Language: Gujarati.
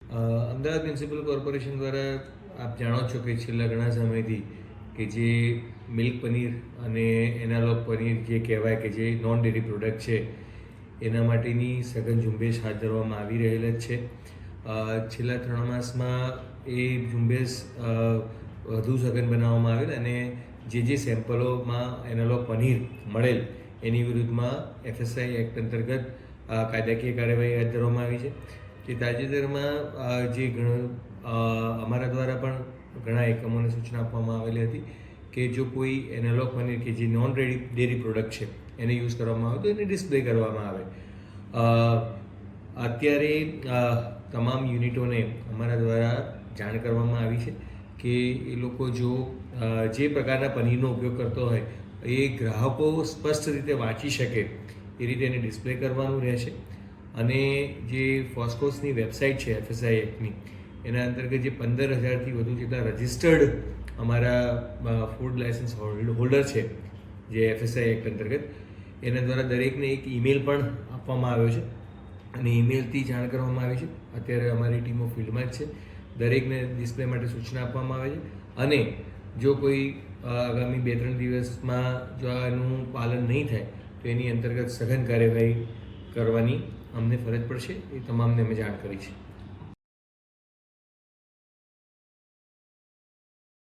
અમદાવાદ મ્યુનિસિપલ કોર્પોરેશન દ્વારા આપ જાણો છો કે છેલ્લા ઘણા સમયથી કે જે મિલ્ક પનીર અને એનાલોગ પનીર જે કહેવાય કે જે નોન ડેરી પ્રોડક્ટ છે એના માટેની સઘન ઝુંબેશ હાથ ધરવામાં આવી રહેલ જ છે. છેલ્લા 3 માસમાં એ ઝુંબેશ વધુ સઘન બનાવવામાં આવેલ અને જે સેમ્પલોમાં એનાલોગ પનીર મળેલ એની વિરુદ્ધમાં FSI એક્ટ અંતર્ગત કાયદાકીય કાર્યવાહી હાથ ધરવામાં આવી છે. તે તાજેતરમાં જે અમારા દ્વારા પણ ઘણા એકમોને સૂચના આપવામાં આવેલી હતી કે જો કોઈ એનાલોગ પનીર કે જે નોન ડેરી પ્રોડક્ટ છે એને યુઝ કરવામાં આવે તો એને ડિસ્પ્લે કરવામાં આવે. અત્યારે તમામ યુનિટોને અમારા દ્વારા જાણ કરવામાં આવી છે કે એ લોકો જો જે પ્રકારના પનીરનો ઉપયોગ કરતો હોય એ ગ્રાહકો સ્પષ્ટ રીતે વાંચી શકે એ રીતે એને ડિસ્પ્લે કરવાનું રહેશે. અને જે ફોસ્કોસની વેબસાઇટ છે FSI એક્ટની એના અંતર્ગત જે 15,000થી વધુ જેટલા રજિસ્ટર્ડ અમારા ફૂડ લાયસન્સ હોલ્ડર છે જે FSI એક્ટ અંતર્ગત એના દ્વારા દરેકને એક ઈમેલ પણ આપવામાં આવ્યો છે અને ઈમેલથી જાણ કરવામાં આવી છે. અત્યારે અમારી ટીમો ફિલ્ડમાં જ છે. દરેકને ડિસ્પ્લે માટે સૂચના આપવામાં આવે છે અને જો કોઈ આગામી 2-3 દિવસમાં જો આનું પાલન નહીં થાય તો એની અંતર્ગત સઘન કાર્યવાહી કરવાની અમને ફરજ પડશે. એ તમામને અમે જાણ કરી છે.